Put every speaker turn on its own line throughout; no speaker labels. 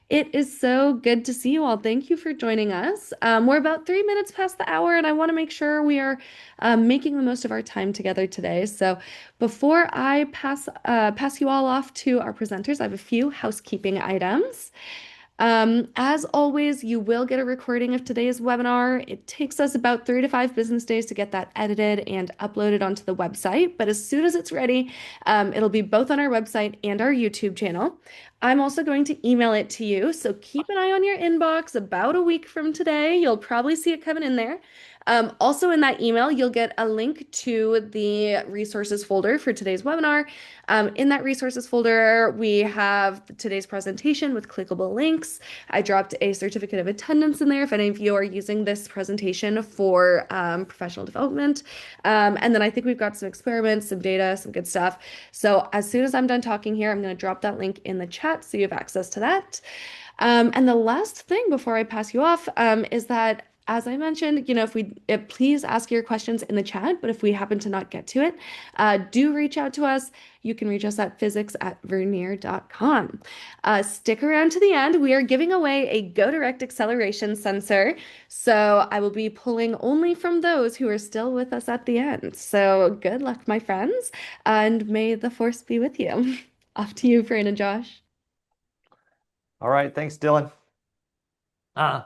It is so good to see you all. Thank you for joining us. We're about 3 minutes past the hour, and I want to make sure we are making the most of our time together today. So, before I pass you all off to our presenters, I have a few housekeeping items. As always, you will get a recording of today's webinar. It takes us about 3 to 5 business days to get that edited and uploaded onto the website, but as soon as it's ready, it'll be both on our website and our YouTube channel. I'm also going to email it to you, so keep an eye on your inbox about a week from today. You'll probably see it coming in there. Also, in that email, you'll get a link to the resources folder for today's webinar. In that resources folder, we have today's presentation with clickable links. I dropped a certificate of attendance in there if any of you are using this presentation for professional development. And then I think we've got some experiments, some data, some good stuff. So as soon as I'm done talking here, I'm going to drop that link in the chat so you have access to that. And the last thing before I pass you off is that, as I mentioned, please ask your questions in the chat, but if we happen to not get to it, do reach out to us. You can reach us at physics@vernier.com. Stick around to the end. We are giving away a Go Direct acceleration sensor. So I will be pulling only from those who are still with us at the end. So good luck, my friends, and may the force be with you. Off to you, Fran and Josh.
All right, thanks, Dylan. Uh,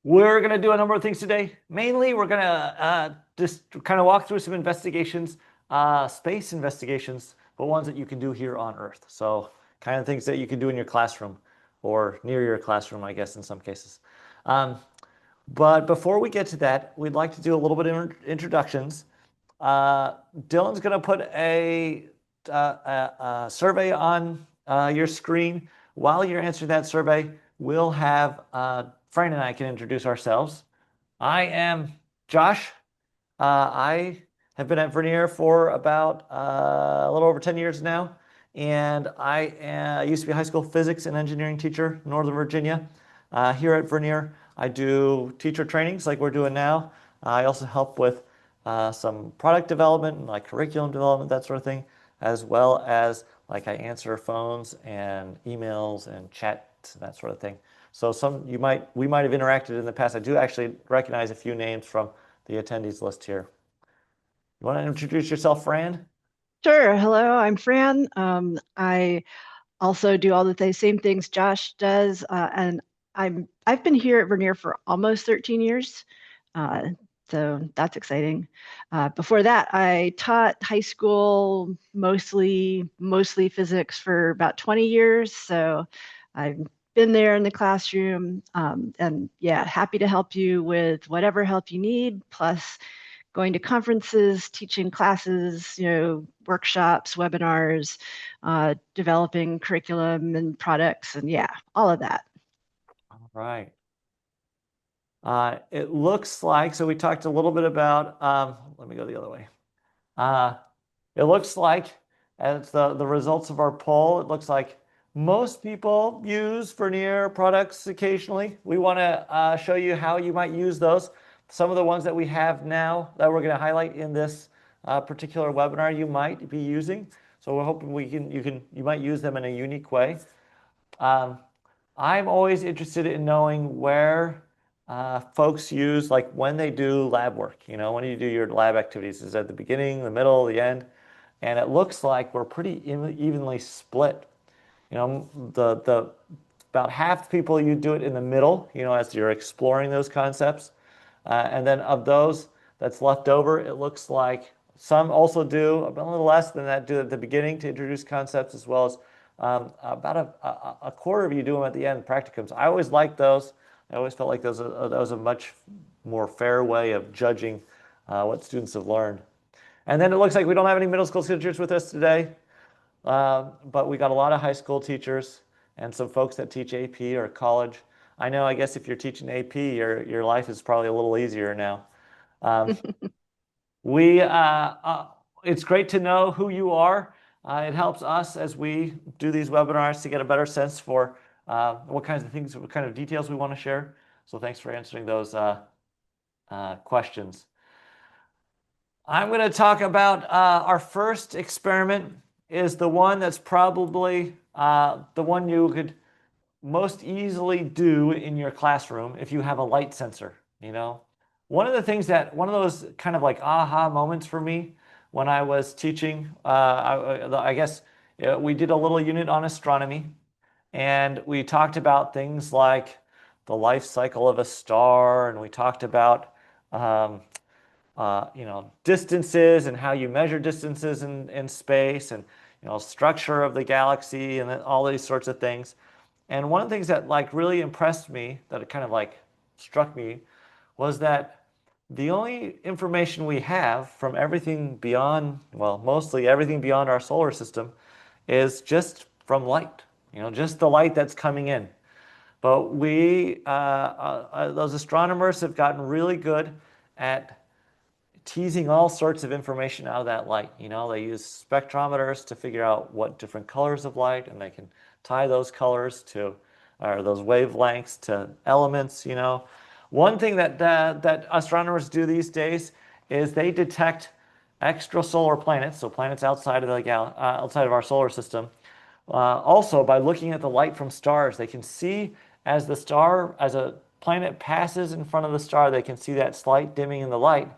we're going to do a number of things today. Mainly, we're going to just kind of walk through some investigations, space investigations, but ones that you can do here on Earth. So kind of things that you can do in your classroom or near your classroom, I guess, in some cases. But before we get to that, we'd like to do a little bit of introductions. Dylan's going to put a survey on your screen. While you're answering that survey, we'll have Fran and I can introduce ourselves. I am Josh. I have been at Vernier for about a little over 10 years now, and I used to be a high school physics and engineering teacher in Northern Virginia. Here at Vernier, I do teacher trainings like we're doing now. I also help with some product development, like curriculum development, that sort of thing, as well as like I answer phones and emails and chat, that sort of thing. So we might have interacted in the past. I do actually recognize a few names from the attendees list here. You want to introduce yourself, Fran?
Sure. Hello, I'm Fran. I also do all the same things Josh does, and I've been here at Vernier for almost 13 years, uh, so that's exciting. Before that, I taught high school mostly physics for about 20 years, so I've been there in the classroom, and yeah, happy to help you with whatever help you need. Plus, going to conferences, teaching classes, workshops, webinars, developing curriculum and products, and yeah, all of that.
All right. It looks like, so we talked a little bit about, let me go the other way. It looks like, as the results of our poll, it looks like most people use Vernier products occasionally. We want to show you how you might use those. Some of the ones that we have now that we're going to highlight in this particular webinar you might be using. So we're hoping you might use them in a unique way. I'm always interested in knowing where folks use, like when they do lab work. When you do your lab activities, is it at the beginning, the middle, the end? And it looks like we're pretty evenly split. The about half the people, you do it in the middle, as you're exploring those concepts. And then of those that's left over, it looks like some also do a little less than that, do it at the beginning to introduce concepts, as well as about a quarter of you do them at the end, practicums. I always liked those. I always felt like that was a much more fair way of judging what students have learned. And then it looks like we don't have any middle school teachers with us today, but we got a lot of high school teachers and some folks that teach AP or college. I know, I guess if you're teaching AP, your life is probably a little easier now. It's great to know who you are. It helps us as we do these webinars to get a better sense for what kinds of things, what kind of details we want to share. So thanks for answering those questions. I'm going to talk about our first experiment is the one that's probably the one you could most easily do in your classroom if you have a light sensor, you know? One of those kind of like aha moments for me when I was teaching, I guess we did a little unit on astronomy, and we talked about things like the life cycle of a star, and we talked about um, distances and how you measure distances in space, and structure of the galaxy, and all these sorts of things. And one of the things that like really impressed me, that it kind of like struck me, was that the only information we have from everything beyond, well, mostly everything beyond our solar system, is just from light. Just the light that's coming in. But those astronomers have gotten really good at teasing all sorts of information out of that light. They use spectrometers to figure out what different colors of light, and they can tie those colors to, or those wavelengths to elements. One thing that astronomers do these days is they detect extrasolar planets, so planets outside of outside of our solar system. Also, by looking at the light from stars, they can see as a planet passes in front of the star, they can see that slight dimming in the light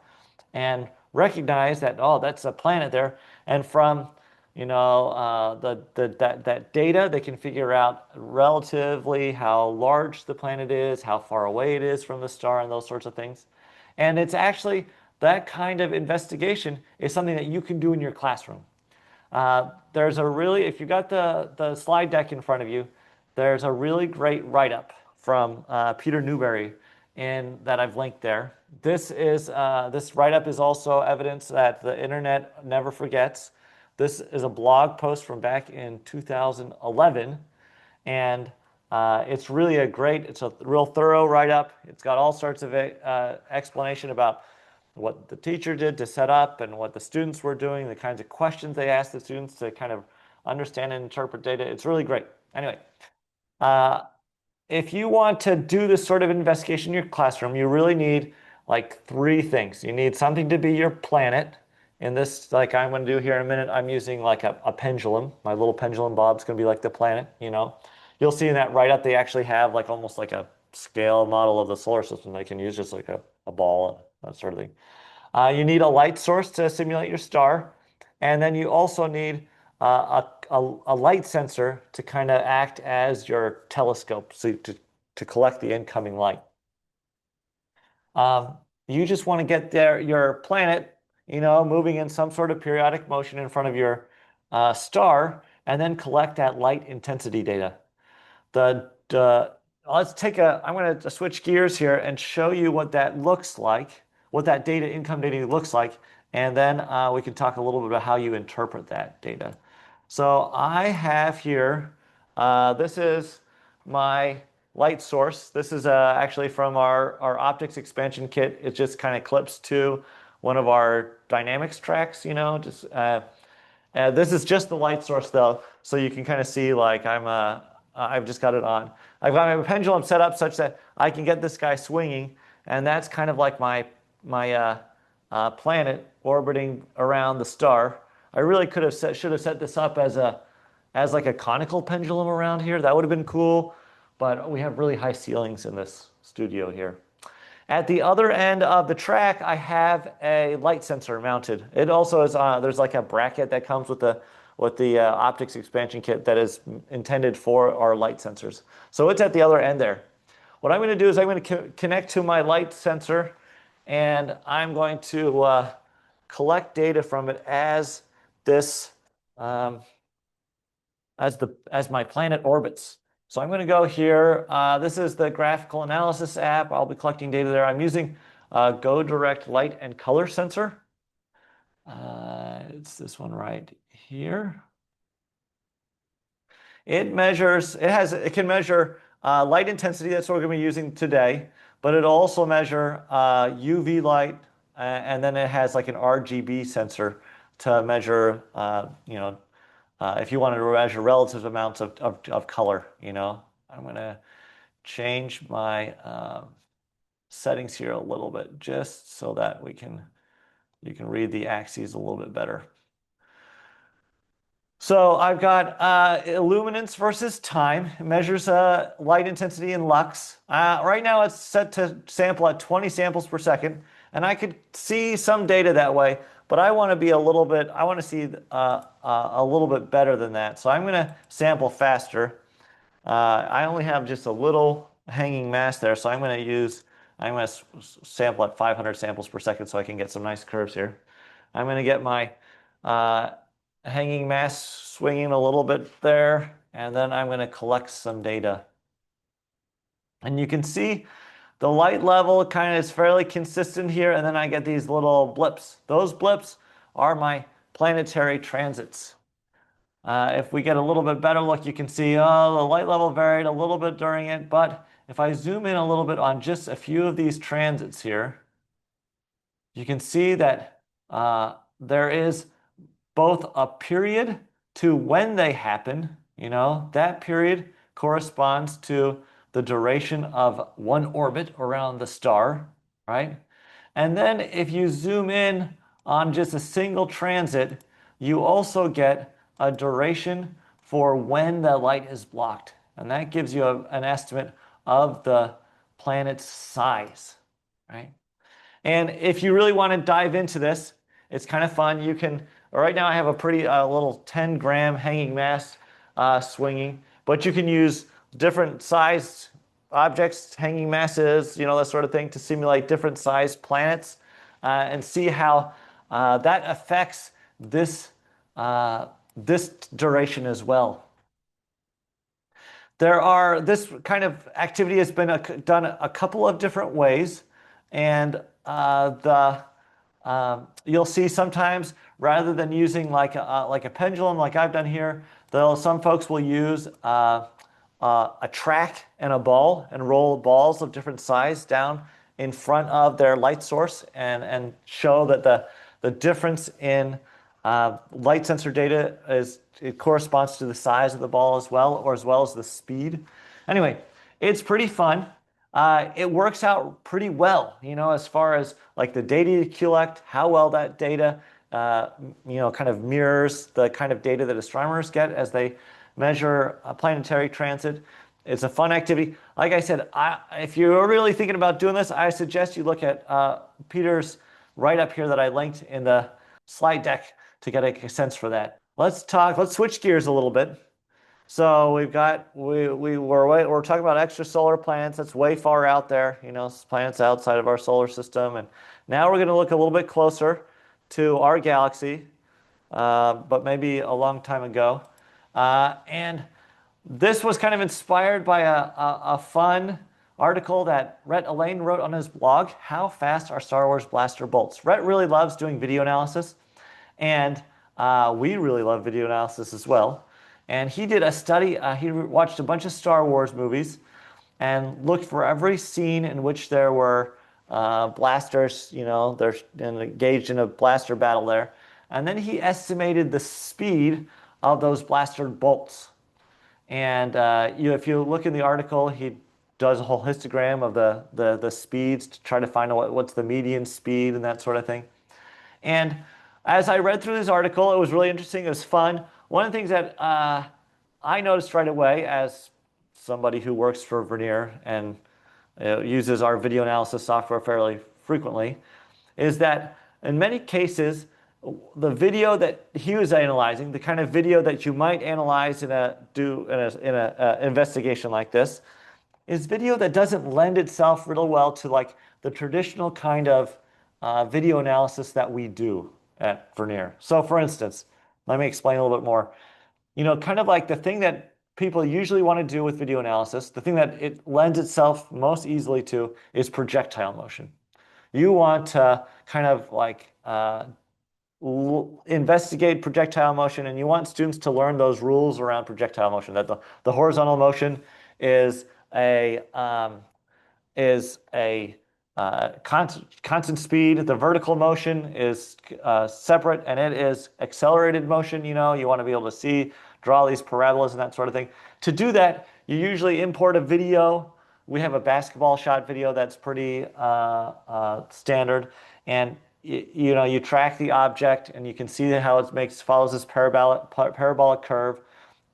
and recognize that, oh, that's a planet there. And from that data, they can figure out relatively how large the planet is, how far away it is from the star, and those sorts of things. And it's actually that kind of investigation is something that you can do in your classroom. If you got the slide deck in front of you, there's a really great write-up from Peter Newberry that I've linked there. This write-up is also evidence that the internet never forgets. This is a blog post from back in 2011, and it's a real thorough write-up. It's got all sorts of explanation about what the teacher did to set up and what the students were doing, the kinds of questions they asked the students to kind of understand and interpret data. It's really great. Anyway, if you want to do this sort of investigation in your classroom, you really need like three things. You need something to be your planet. In this, like I'm going to do here in a minute, I'm using like a pendulum. My little pendulum bob's going to be like the planet. You'll see in that write-up they actually have like almost like a scale model of the solar system they can use, just like a ball and that sort of thing. You need a light source to simulate your star. And then you also need a light sensor to kind of act as your telescope, so to collect the incoming light. You just want to get your planet, moving in some sort of periodic motion in front of your star, and then collect that light intensity data. I'm going to switch gears here and show you what that looks like, what that income data looks like, and then we can talk a little bit about how you interpret that data. So I have here, this is my light source. This is actually from our optics expansion kit. It just kind of clips to one of our dynamics tracks, this is just the light source though, so you can kind of see like I've just got it on. I've got my pendulum set up such that I can get this guy swinging, and that's kind of like my planet orbiting around the star. I really should have set this up as like a conical pendulum around here. That would have been cool, but we have really high ceilings in this studio here. At the other end of the track, I have a light sensor mounted. It also is there's like a bracket that comes with the optics expansion kit that is intended for our light sensors. So it's at the other end there. What I'm going to do is I'm going to connect to my light sensor, and I'm going to collect data from it as this as my planet orbits. So I'm going to go here. This is the graphical analysis app. I'll be collecting data there. I'm using Go Direct Light and Color Sensor. It's this one right here. It can measure light intensity. That's what we're going to be using today. But it'll also measure UV light, and then it has like an RGB sensor to measure, if you wanted to measure relative amounts of color. I'm going to change my settings here a little bit just so that you can read the axes a little bit better. So I've got illuminance versus time. It measures light intensity in lux. Right now it's set to sample at 20 samples per second, and I could see some data that way, but I want to be a little bit, I want to see a little bit better than that. So I'm going to sample faster. I only have just a little hanging mass there, so I'm going to sample at 500 samples per second so I can get some nice curves here. I'm going to get my uh, hanging mass swinging a little bit there, and then I'm going to collect some data. And you can see the light level kind of is fairly consistent here, and then I get these little blips. Those blips are my planetary transits. If we get a little bit better look, you can see, oh, the light level varied a little bit during it, but if I zoom in a little bit on just a few of these transits here, you can see that there is both a period to when they happen, that period corresponds to the duration of one orbit around the star, right? And then if you zoom in on just a single transit, you also get a duration for when the light is blocked. And that gives you an estimate of the planet's size, right? And if you really want to dive into this, it's kind of fun. Right now I have a pretty little 10-gram hanging mass swinging, but you can use different sized objects, hanging masses, that sort of thing to simulate different sized planets and see how that affects this duration as well. This kind of activity has been done a couple of different ways, and you'll see sometimes rather than using like a pendulum like I've done here, some folks will use a track and a ball and roll balls of different size down in front of their light source and show that the difference in light sensor data it corresponds to the size of the ball as well as the speed. Anyway, it's pretty fun. It works out pretty well, as far as like the data you collect, how well that data, kind of mirrors the kind of data that astronomers get as they measure a planetary transit. It's a fun activity. Like I said, if you're really thinking about doing this, I suggest you look at Peter's write-up here that I linked in the slide deck to get a sense for that. Let's switch gears a little bit. So we're talking about extrasolar planets. That's way far out there, planets outside of our solar system. And now we're going to look a little bit closer to our galaxy, but maybe a long time ago. And this was kind of inspired by a fun article that Rhett Allain wrote on his blog, How Fast Are Star Wars Blaster Bolts? Rhett really loves doing video analysis, and we really love video analysis as well. And he did a study. He watched a bunch of Star Wars movies and looked for every scene in which there were blasters, they're engaged in a blaster battle there. And then he estimated the speed of those blaster bolts. And if you look in the article, he does a whole histogram of the speeds to try to find out what's the median speed and that sort of thing. And as I read through this article, it was really interesting. It was fun. One of the things that I noticed right away as somebody who works for Vernier and uses our video analysis software fairly frequently is that in many cases, the video that he was analyzing, the kind of video that you might analyze in a investigation like this, is video that doesn't lend itself real well to like the traditional kind of video analysis that we do at Vernier. So for instance, let me explain a little bit more. Kind of like the thing that people usually want to do with video analysis, the thing that it lends itself most easily to is projectile motion. You want to kind of like investigate projectile motion, and you want students to learn those rules around projectile motion, that the horizontal motion is a constant speed. The vertical motion is separate, and it is accelerated motion. You want to be able to draw these parabolas and that sort of thing. To do that, you usually import a video. We have a basketball shot video that's pretty standard. And you track the object and you can see how it follows this parabolic curve,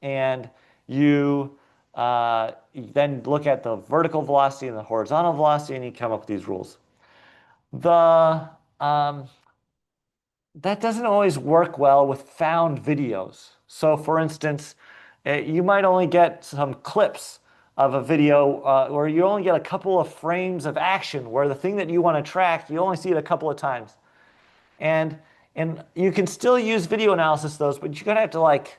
and you then look at the vertical velocity and the horizontal velocity, and you come up with these rules. The That doesn't always work well with found videos. So for instance, you might only get some clips of a video, or you only get a couple of frames of action where the thing that you want to track, you only see it a couple of times. And and you can still use video analysis those, but you're gonna have to like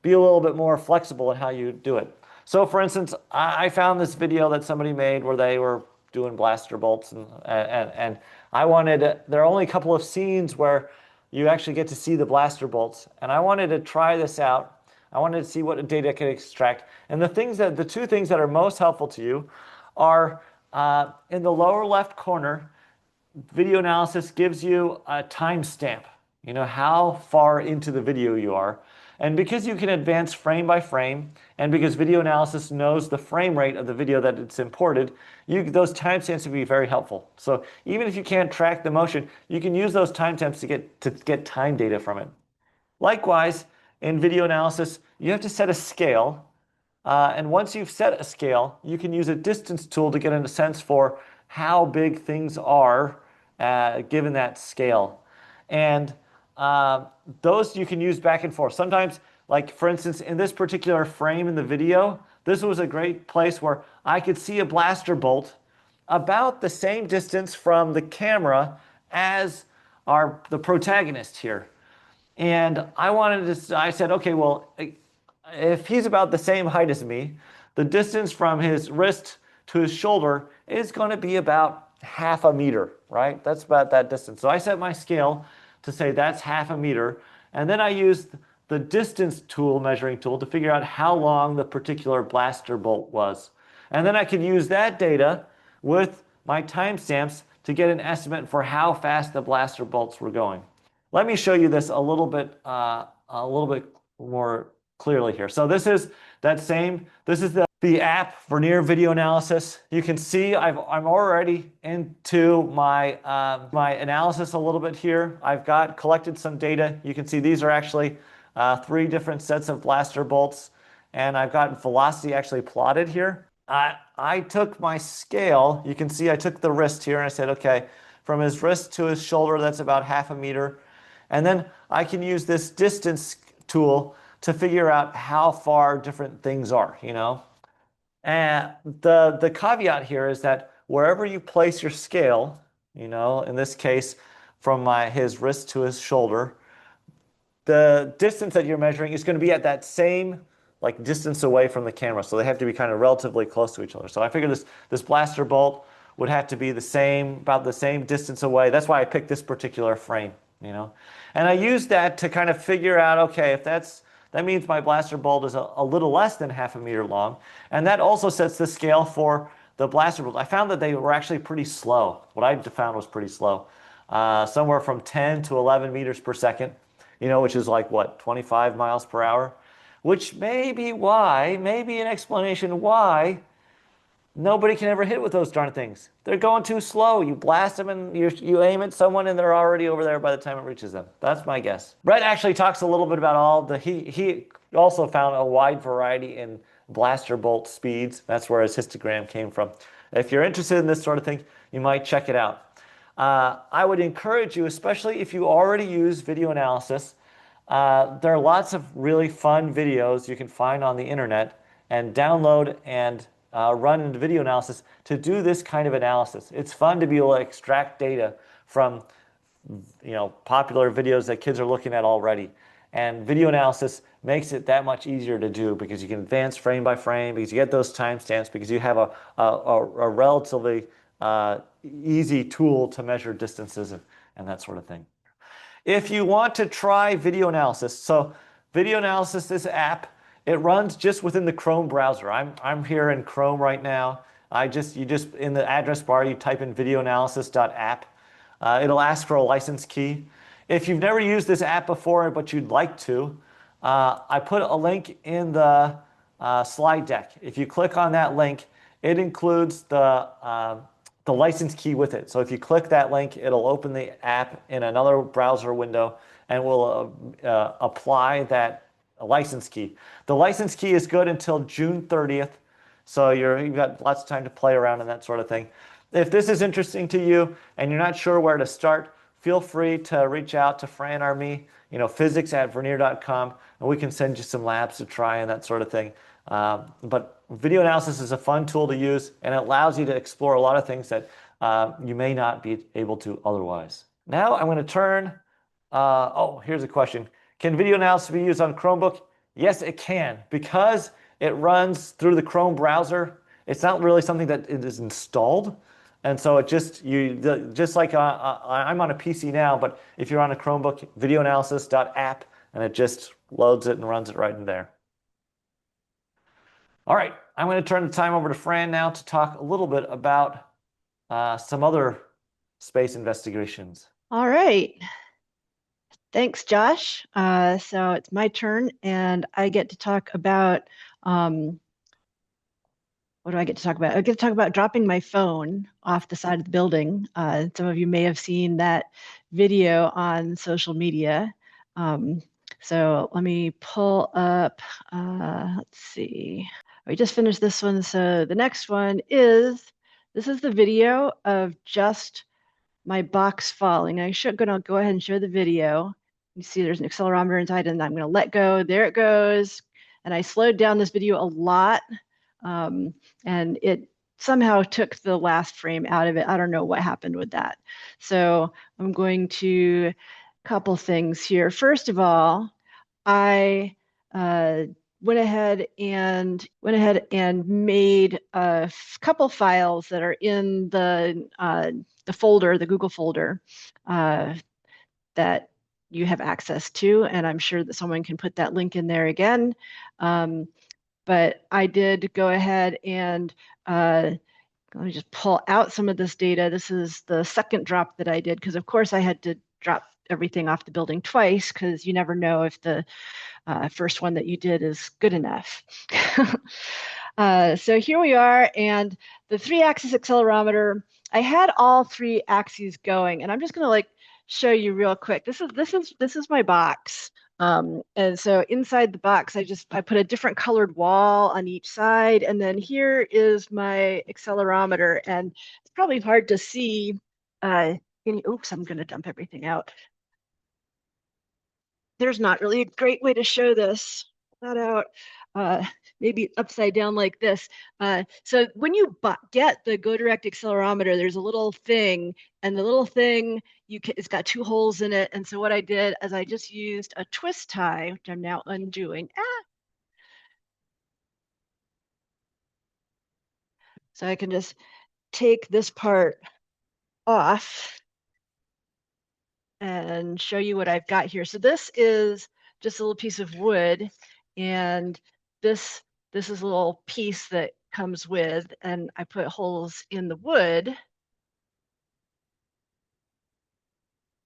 be a little bit more flexible in how you do it. So for instance, I found this video that somebody made where they were doing blaster bolts, and I wanted there are only a couple of scenes where you actually get to see the blaster bolts, and I wanted to try this out. I wanted to see what data I could extract. And the two things that are most helpful to you are in the lower left corner, video analysis gives you a timestamp, how far into the video you are. And because you can advance frame by frame, and because video analysis knows the frame rate of the video that it's imported, those timestamps can be very helpful. So even if you can't track the motion, you can use those timestamps to get time data from it. Likewise, in video analysis, you have to set a scale. And once you've set a scale, you can use a distance tool to get a sense for how big things are given that scale. And those you can use back and forth. Sometimes, like for instance, in this particular frame in the video, this was a great place where I could see a blaster bolt about the same distance from the camera as the protagonist here. And I said, okay, well, if he's about the same height as me, the distance from his wrist to his shoulder is going to be about half a meter, right? That's about that distance. So I set my scale to say that's half a meter. And then I used the distance tool, measuring tool, to figure out how long the particular blaster bolt was. And then I could use that data with my timestamps to get an estimate for how fast the blaster bolts were going. Let me show you this a little bit more clearly here. So this is the app Vernier Video Analysis. You can see I'm already into my my analysis a little bit here. I've collected some data. You can see these are actually 3 different sets of blaster bolts, and I've got velocity actually plotted here. I took my scale. You can see I took the wrist here and I said, okay, from his wrist to his shoulder, that's about half a meter. And then I can use this distance tool to figure out how far different things are, And the caveat here is that wherever you place your scale, in this case, from his wrist to his shoulder, the distance that you're measuring is going to be at that same distance away from the camera. So they have to be kind of relatively close to each other. So I figured this blaster bolt would have to be about the same distance away. That's why I picked this particular frame, And I used that to kind of figure out, okay, if that means my blaster bolt is a little less than half a meter long. And that also sets the scale for the blaster bolt. I found that they were actually pretty slow. What I found was pretty slow. Somewhere from 10 to 11 meters per second, which is like what, 25 miles per hour? Which may be an explanation why nobody can ever hit with those darn things. They're going too slow. You blast them and you aim at someone and they're already over there by the time it reaches them. That's my guess. Rhett actually talks a little bit about he also found a wide variety in blaster bolt speeds. That's where his histogram came from. If you're interested in this sort of thing, you might check it out. I would encourage you, especially if you already use video analysis, there are lots of really fun videos you can find on the internet and download and run into video analysis to do this kind of analysis. It's fun to be able to extract data from popular videos that kids are looking at already. And video analysis makes it that much easier to do because you can advance frame by frame, because you get those timestamps, because you have a relatively easy tool to measure distances and that sort of thing. If you want to try video analysis, so video analysis, this app, it runs just within the Chrome browser. I'm here in Chrome right now. You just in the address bar, you type in videoanalysis.app. It'll ask for a license key. If you've never used this app before, but you'd like to, I put a link in the slide deck. If you click on that link, it includes the the license key with it. So if you click that link, it'll open the app in another browser window and will apply that license key. The license key is good until June 30th. So you've got lots of time to play around and that sort of thing. If this is interesting to you and you're not sure where to start, feel free to reach out to Fran or me, physics@vernier.com, and we can send you some labs to try and that sort of thing. But video analysis is a fun tool to use, and it allows you to explore a lot of things that you may not be able to otherwise. Now I'm going to turn, here's a question. Can video analysis be used on Chromebook? Yes, it can. Because it runs through the Chrome browser, it's not really something that it is installed. And so it just like I'm on a PC now, but if you're on a Chromebook, videoanalysis.app, and it just loads it and runs it right in there. All right, I'm going to turn the time over to Fran now to talk a little bit about some other space investigations.
All right. Thanks, Josh. So it's my turn, and I get to talk about what do I get to talk about? I get to talk about dropping my phone off the side of the building. Some of you may have seen that video on social media. So let me pull up, let's see. We just finished this one. So the next one is, this is the video of just my box falling. I'm going to go ahead and show the video. You see there's an accelerometer inside, and I'm going to let go. There it goes. And I slowed down this video a lot. And it somehow took the last frame out of it. I don't know what happened with that. So I'm going to couple things here. First of all, I went ahead and made a couple files that are in the folder, the Google folder, that you have access to, and I'm sure that someone can put that link in there again. But I did go ahead and let me just pull out some of this data. This is the second drop that I did, because of course I had to drop everything off the building twice, because you never know if the first one that you did is good enough. So here we are, and the 3-axis accelerometer, I had all 3 axes going, and I'm just going to show you real quick. This is my box. And so inside the box, I put a different colored wall on each side. And then here is my accelerometer. And it's probably hard to see. Oops, I'm going to dump everything out. There's not really a great way to show this. That out. Maybe upside down like this. So when you get the GoDirect accelerometer, there's a little thing, and the little thing, it's got 2 holes in it. And so what I did is I just used a twist tie, which I'm now undoing. So I can just take this part off and show you what I've got here. So this is just a little piece of wood, and this is a little piece that comes with, and I put holes in the wood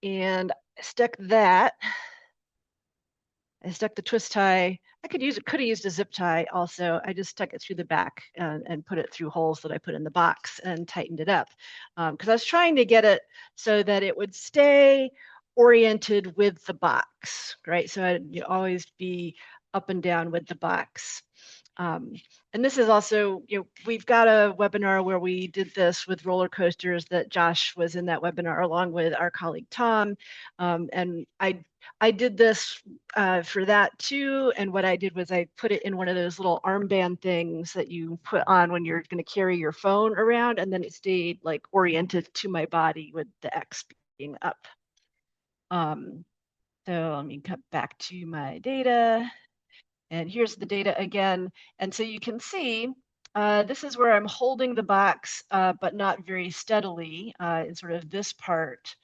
and stuck that. I stuck the twist tie. I could have used a zip tie also. I just stuck it through the back and put it through holes that I put in the box and tightened it up. Because I was trying to get it so that it would stay oriented with the box, right? So I'd always be up and down with the box. And this is also, we've got a webinar where we did this with roller coasters that Josh was in that webinar along with our colleague Tom. And I did this for that too. And what I did was I put it in one of those little armband things that you put on when you're going to carry your phone around, and then it stayed oriented to my body with the X being up. So let me cut back to my data. And here's the data again. And so you can see, this is where I'm holding the box, but not very steadily in sort of this part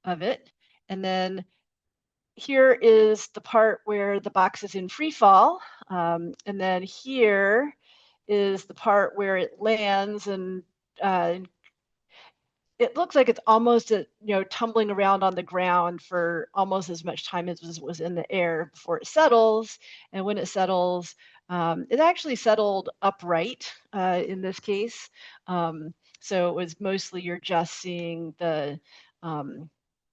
of it. And then here is the part where the box is in free fall. And then here is the part where it lands, and it looks like it's almost tumbling around on the ground for almost as much time as was in the air before it settles. And when it settles, it actually settled upright in this case. So it was mostly you're just seeing the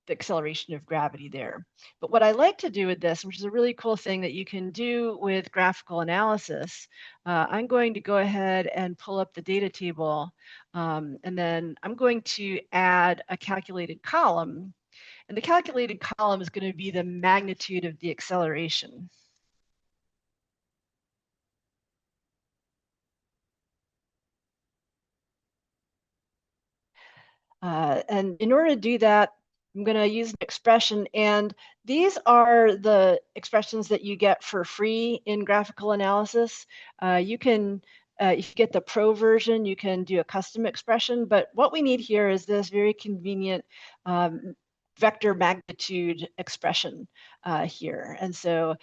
acceleration of gravity there. But what I like to do with this, which is a really cool thing that you can do with graphical analysis, I'm going to go ahead and pull up the data table, and then I'm going to add a calculated column. And the calculated column is going to be the magnitude of the acceleration. And in order to do that, I'm going to use an expression, and these are the expressions that you get for free in graphical analysis. You can, if you get the pro version, you can do a custom expression, but what we need here is this very convenient vector magnitude expression here. And so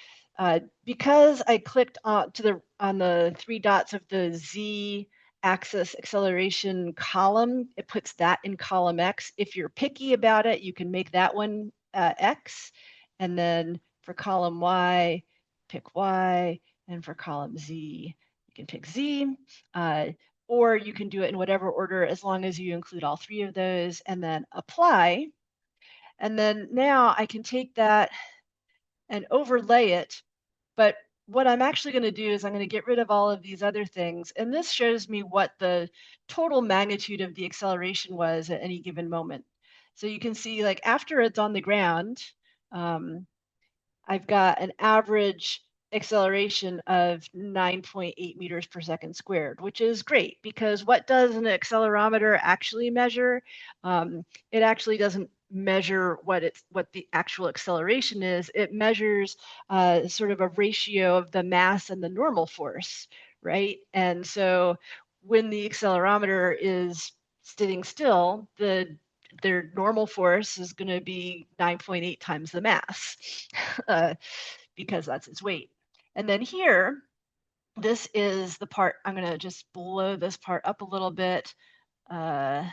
because I clicked on the three dots of the Z axis acceleration column, it puts that in column X. If you're picky about it, you can make that one X. And then for column Y, pick Y. And for column Z, you can pick Z. Or you can do it in whatever order as long as you include all three of those, and then apply. And then now I can take that and overlay it. But what I'm actually going to do is I'm going to get rid of all of these other things. And this shows me what the total magnitude of the acceleration was at any given moment. So you can see, like, after it's on the ground, I've got an average acceleration of 9.8 meters per second squared, which is great, because what does an accelerometer actually measure? It actually doesn't measure what the actual acceleration is. It measures sort of a ratio of the mass and the normal force, right? And so when the accelerometer is sitting still, their normal force is going to be 9.8 times the mass because that's its weight. And then here, this is the part, I'm going to just blow this part up a little bit. So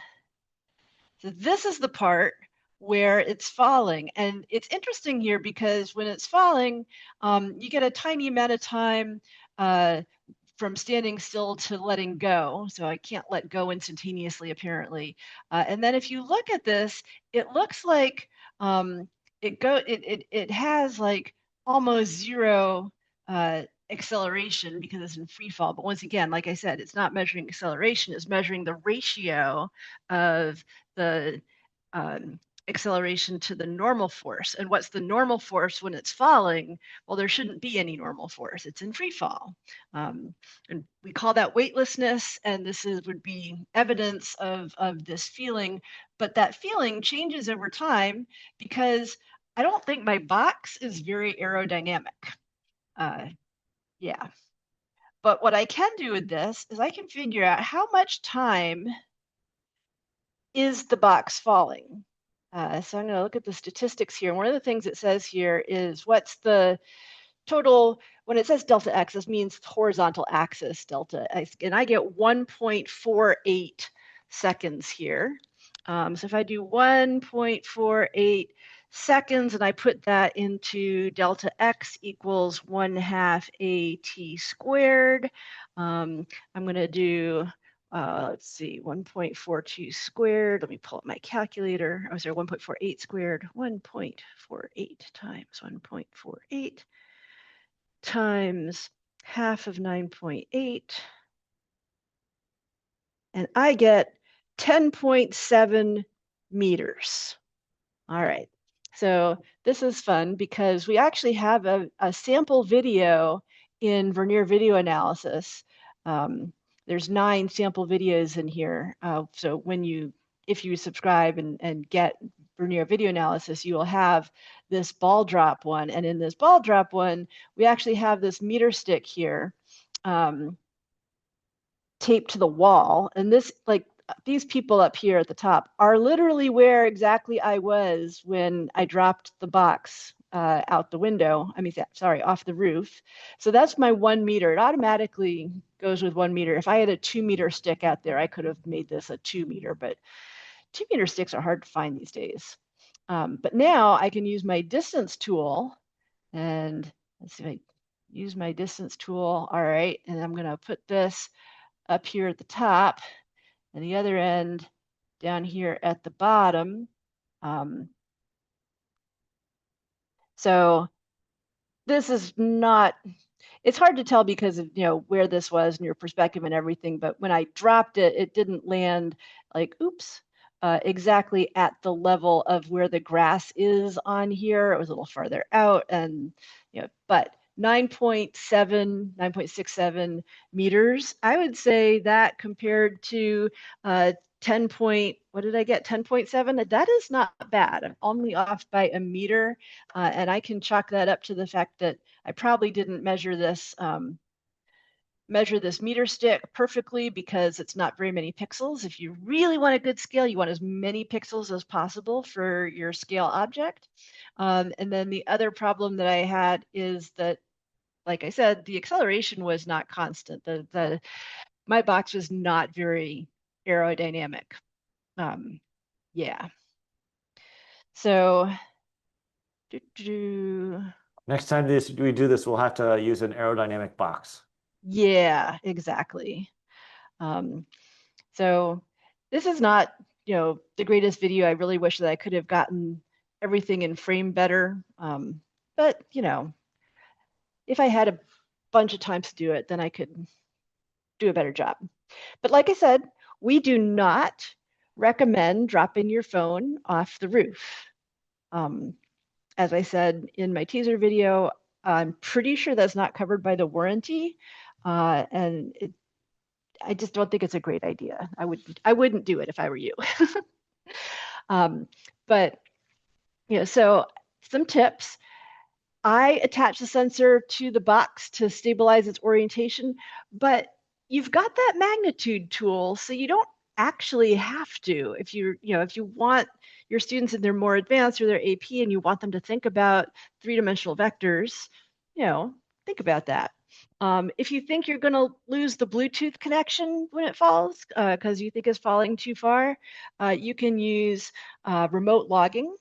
this is the part where it's falling. And it's interesting here because when it's falling, you get a tiny amount of time from standing still to letting go. So I can't let go instantaneously, apparently. And then if you look at this, it looks like it has like almost zero acceleration because it's in free fall. But once again, like I said, it's not measuring acceleration, it's measuring the ratio of the acceleration to the normal force. And what's the normal force when it's falling? Well, there shouldn't be any normal force. It's in free fall. And we call that weightlessness, and this would be evidence of this feeling. But that feeling changes over time because I don't think my box is very aerodynamic. Yeah. But what I can do with this is I can figure out how much time is the box falling. So I'm going to look at the statistics here. One of the things it says here is what's the total, when it says delta x, this means horizontal axis delta x, and I get 1.48 seconds here. So if I do 1.48 seconds and I put that into delta x equals 1/2 at squared, I'm going to do let's see, 1.42 squared. Let me pull up my calculator. Oh, sorry, 1.48 squared. 1.48 times 1.48 times half of 9.8. And I get 10.7 meters. All right. So this is fun because we actually have a sample video in Vernier Video Analysis. There's 9 sample videos in here. So if you subscribe and get Vernier Video Analysis, you will have this ball drop one. And in this ball drop one, we actually have this meter stick here taped to the wall. And this, like, these people up here at the top are literally where exactly I was when I dropped the box out the window. I mean, sorry, off the roof. So that's my 1 meter. It automatically goes with 1 meter. If I had a 2 meter stick out there, I could have made this a 2 meter, but 2 meter sticks are hard to find these days. But now I can use my distance tool, and let's see if I use my distance tool. All right, and I'm going to put this up here at the top. and the other end down here at the bottom. So this is not, it's hard to tell because of where this was and your perspective and everything, but when I dropped it, it didn't land like, oops, exactly at the level of where the grass is on here. It was a little farther out, and but 9.7, 9.67 meters, I would say that compared to 10 point, what did I get? 10.7. That is not bad. I'm only off by a meter, and I can chalk that up to the fact that I probably didn't measure this meter stick perfectly because it's not very many pixels. If you really want a good scale, you want as many pixels as possible for your scale object. And then the other problem that I had is that, like I said, the acceleration was not constant. My box was not very aerodynamic. Yeah. So,
Next time we do this, we'll have to use an aerodynamic box.
yeah, exactly. So this is not, the greatest video. I really wish that I could have gotten everything in frame better. But, if I had a bunch of times to do it, then I could do a better job. But like I said, we do not recommend dropping your phone off the roof. As I said in my teaser video, I'm pretty sure that's not covered by the warranty. And I just don't think it's a great idea. I wouldn't do it if I were you. But so some tips. I attach the sensor to the box to stabilize its orientation, but you've got that magnitude tool, so you don't actually have to. If if you want your students and they're more advanced or they're AP and you want them to think about three-dimensional vectors, think about that. If you think you're going to lose the Bluetooth connection when it falls because you think it's falling too far, you can use remote logging.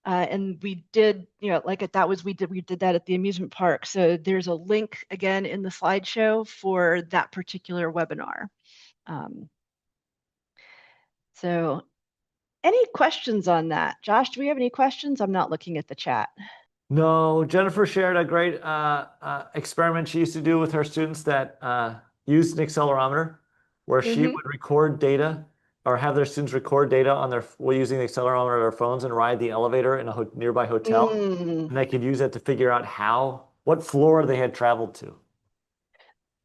And we did, like that was we did that at the amusement park. So there's a link again in the slideshow for that particular webinar. So any questions on that? Josh, do we have any questions? I'm not looking at the chat.
No, Jennifer shared a great experiment she used to do with her students that used an accelerometer where she would record data or have their students record data on their using the accelerometer on their phones and ride the elevator in a nearby hotel. And they could use that to figure out what floor they had traveled to.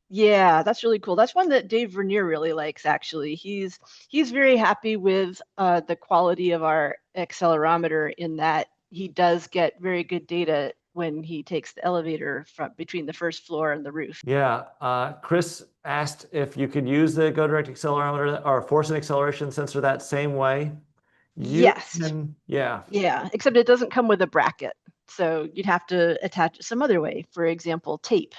Yeah, that's really cool. That's one that Dave Vernier really likes, actually. He's very happy with the quality of our accelerometer in that he does get very good data when he takes the elevator from between the first floor and the roof.
Yeah, Chris asked if you could use the GoDirect accelerometer or force and acceleration sensor that same way.
Yes.
Yeah.
Yeah, except it doesn't come with a bracket. So you'd have to attach it some other way. For example, tape.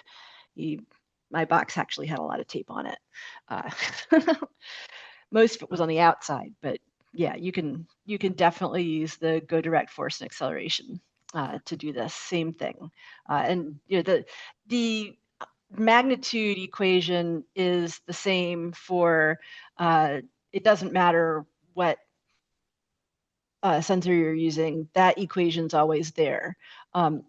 My box actually had a lot of tape on it. Most of it was on the outside, but yeah, you can definitely use the GoDirect force and acceleration to do the same thing. And the magnitude equation is the same for it doesn't matter what sensor you're using, that equation's always there.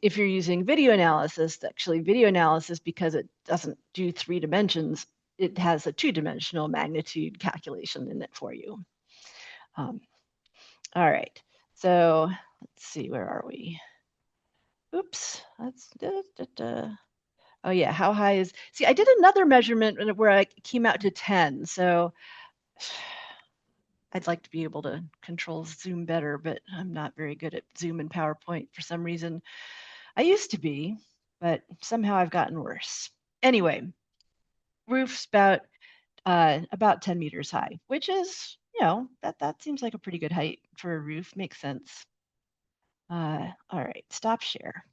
If you're using video analysis, actually video analysis, because it doesn't do 3 dimensions, it has a 2-dimensional magnitude calculation in it for you. All right, so let's see, where are we? Oops, that's Oh yeah, how high is, see, I did another measurement where I came out to 10, so I'd like to be able to control Zoom better, but I'm not very good at Zoom and PowerPoint for some reason. I used to be, but somehow I've gotten worse. Anyway, roof's about 10 meters high, which is, that seems like a pretty good height for a roof. Makes sense. All right, stop share.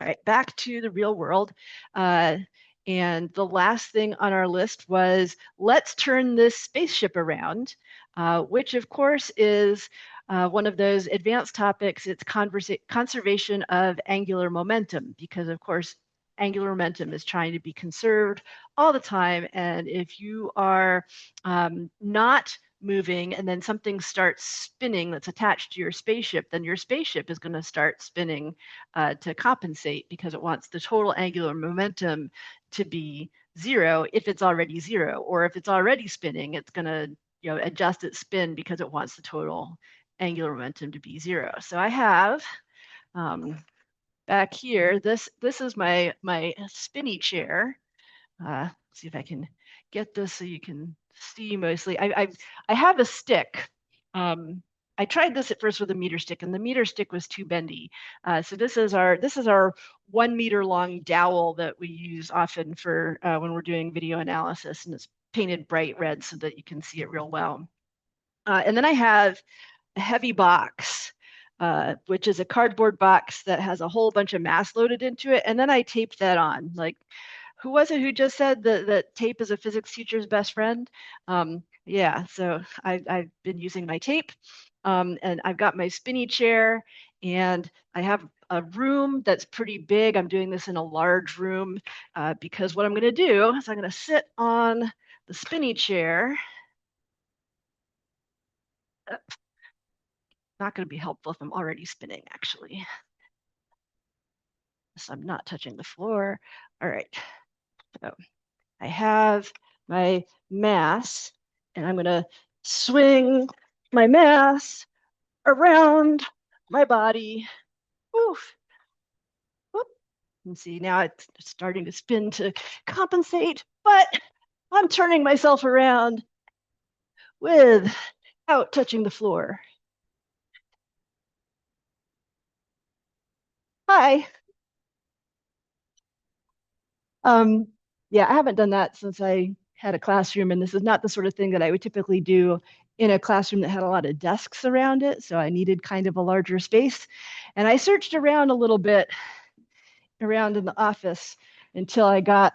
All right, back to the real world. And the last thing on our list was, let's turn this spaceship around, which of course is one of those advanced topics. It's conservation of angular momentum, because of course, angular momentum is trying to be conserved all the time. And if you are not moving and then something starts spinning that's attached to your spaceship, then your spaceship is going to start spinning to compensate because it wants the total angular momentum to be zero if it's already zero, or if it's already spinning, it's going to adjust its spin because it wants the total angular momentum to be zero. So I have back here, this is my spinny chair. See if I can get this so you can see mostly. I have a stick. I tried this at first with a meter stick, and the meter stick was too bendy. So this is our 1 meter long dowel that we use often for when we're doing video analysis, and it's painted bright red so that you can see it real well. And then I have a heavy box, which is a cardboard box that has a whole bunch of mass loaded into it, and then I taped that on. Like, who was it who just said that tape is a physics teacher's best friend? Yeah, so I've been using my tape, and I've got my spinny chair, and I have a room that's pretty big. I'm doing this in a large room because what I'm going to do is I'm going to sit on the spinny chair. Not going to be helpful if I'm already spinning, actually. So I'm not touching the floor. All right. So I have my mass, and I'm going to swing my mass around my body. Oof. Whoop. And see, now it's starting to spin to compensate, but I'm turning myself around without touching the floor. Hi. Yeah, I haven't done that since I had a classroom, and this is not the sort of thing that I would typically do in a classroom that had a lot of desks around it. So I needed kind of a larger space. And I searched around a little bit around in the office until I got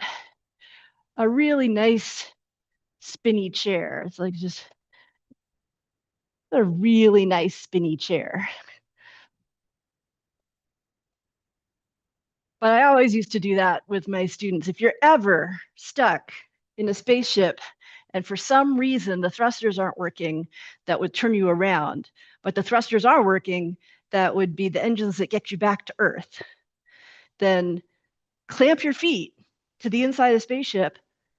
a really nice spinny chair. It's like just a really nice spinny chair. But I always used to do that with my students. If you're ever stuck in a spaceship and for some reason the thrusters aren't working, that would turn you around, but the thrusters are working, that would be the engines that get you back to Earth, then clamp your feet to the inside of the spaceship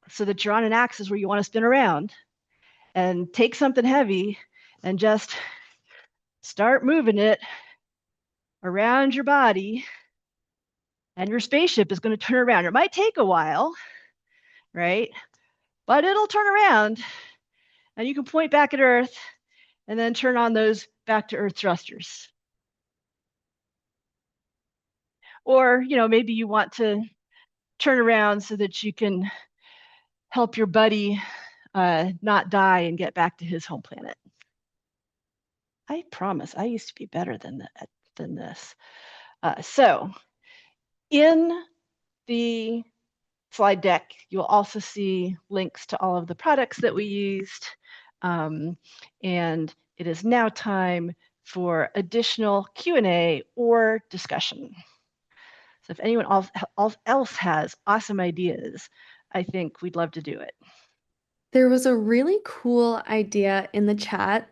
so that you're on an axis where you want to spin around, and take something heavy and just start moving it around your body, and your spaceship is going to turn around. It might take a while, right? But it'll turn around, and you can point back at Earth and then turn on those back to Earth thrusters. Or, maybe you want to turn around so that you can help your buddy not die and get back to his home planet. I promise I used to be better than this. So in the slide deck, you'll also see links to all of the products that we used. And it is now time for additional Q&A or discussion. So if anyone else has awesome ideas, I think we'd love to do it.
There was a really cool idea in the chat.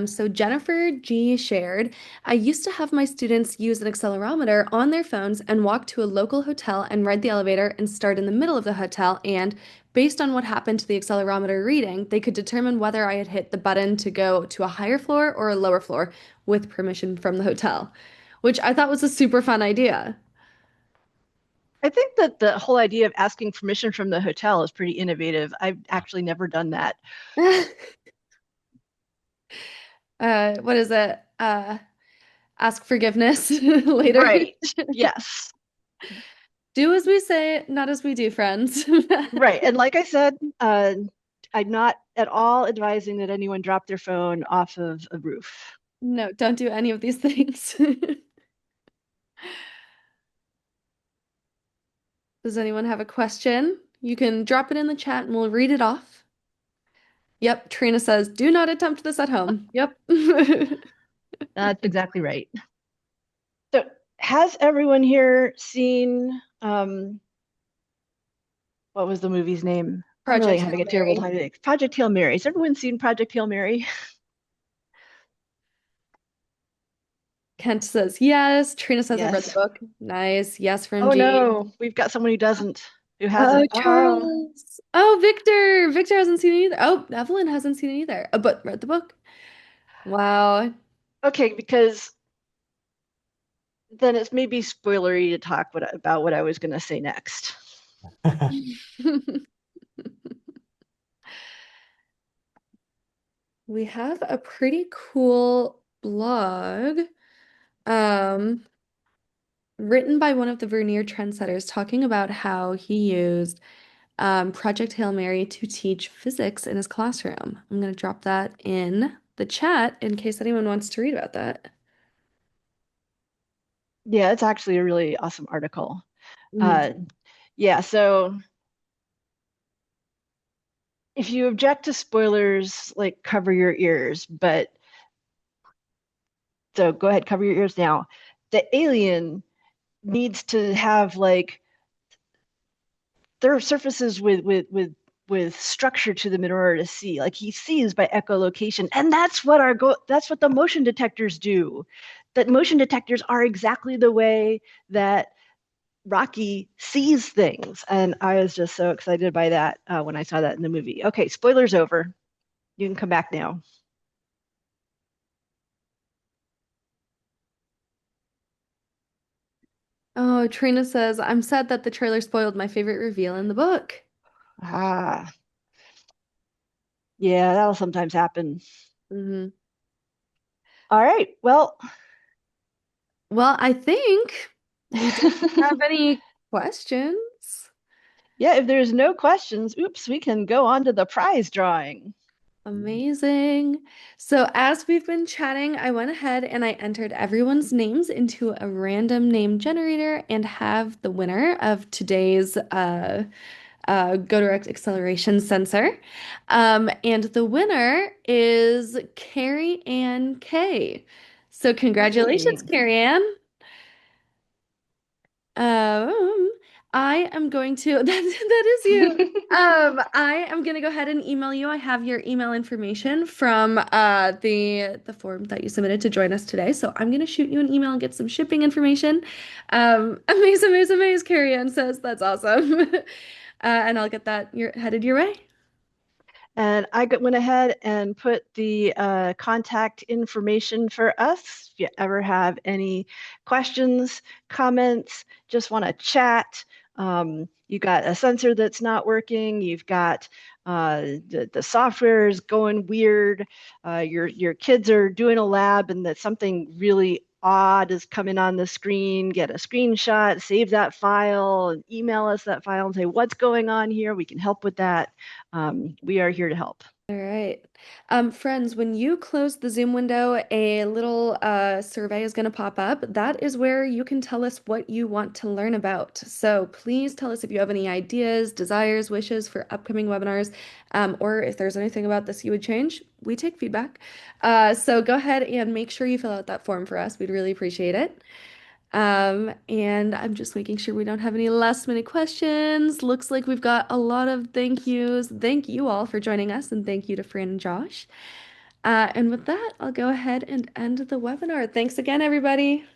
So Jennifer G shared, I used to have my students use an accelerometer on their phones and walk to a local hotel and ride the elevator and start in the middle of the hotel. And based on what happened to the accelerometer reading, they could determine whether I had hit the button to go to a higher floor or a lower floor with permission from the hotel, which I thought was a super fun idea.
I think that the whole idea of asking permission from the hotel is pretty innovative. I've actually never done that.
What is it? Ask forgiveness later.
Right. Yes.
Do as we say, not as we do, friends.
Right. And like I said, I'm not at all advising that anyone drop their phone off of a roof.
No, don't do any of these things. Does anyone have a question? You can drop it in the chat and we'll read it off. Yep, Trina says, do not attempt this at home. Yep.
That's exactly right. So has everyone here seen what was the movie's name? I'm really
Project Hail
having a terrible
Mary.
time today. Project Hail Mary. Has everyone seen Project Hail Mary?
Kent says yes. Trina says I've read the
Yes.
book. Nice. Yes from
Oh
G.
no, we've got someone who doesn't, who
Oh,
hasn't. Oh,
Charles. Oh, Victor. Victor hasn't seen it either. Oh, Evelyn hasn't seen it either, but read the book. Wow.
okay, because then it's maybe spoilery to talk about what I was going to say next.
We have a pretty cool blog, um, written by one of the Vernier trendsetters talking about how he used Project Hail Mary to teach physics in his classroom. I'm going to drop that in the chat in case anyone wants to read about that.
Yeah, it's actually a really awesome article.
Mhm.
Uh, yeah, so if you object to spoilers, like cover your ears, but so go ahead, cover your ears now. The alien needs to have like there are surfaces with structure to them in order to see. Like he sees by echolocation, and that's what the motion detectors do. That motion detectors are exactly the way that Rocky sees things, and I was just so excited by that when I saw that in the movie. Okay, spoilers over. You can come back now.
Oh, Trina says, I'm sad that the trailer spoiled my favorite reveal in the book.
Ah, yeah, that'll sometimes happen.
Hmm.
All right, well,
Well, I think we don't have any questions.
yeah, if there's no questions, oops, we can go on to the prize drawing.
Amazing. So, as we've been chatting, I went ahead and I entered everyone's names into a random name generator and have the winner of today's Go Direct Acceleration Sensor. And the winner is Carrie Ann K. So, congratulations,
Hey.
Carrie Ann. Um, I am going to that is you. I am gonna go ahead and email you. I have your email information from the form that you submitted to join us today. So I'm gonna shoot you an email and get some shipping information. Amaze, Carrie Ann says that's awesome. And I'll get that headed your way.
And went ahead and put the contact information for us. If you ever have any questions, comments, just want to chat, you got a sensor that's not working, you've got the software is going weird, your kids are doing a lab and that something really odd is coming on the screen, get a screenshot, save that file, and email us that file and say, what's going on here? We can help with that. We are here to help.
All right. Friends, when you close the Zoom window, a little survey is going to pop up. That is where you can tell us what you want to learn about. So please tell us if you have any ideas, desires, wishes for upcoming webinars, or if there's anything about this you would change. We take feedback. So go ahead and make sure you fill out that form for us. We'd really appreciate it. And I'm just making sure we don't have any last minute questions. Looks like we've got a lot of thank yous. Thank you all for joining us, and thank you to Fran and Josh. And with that, I'll go ahead and end the webinar. Thanks again, everybody.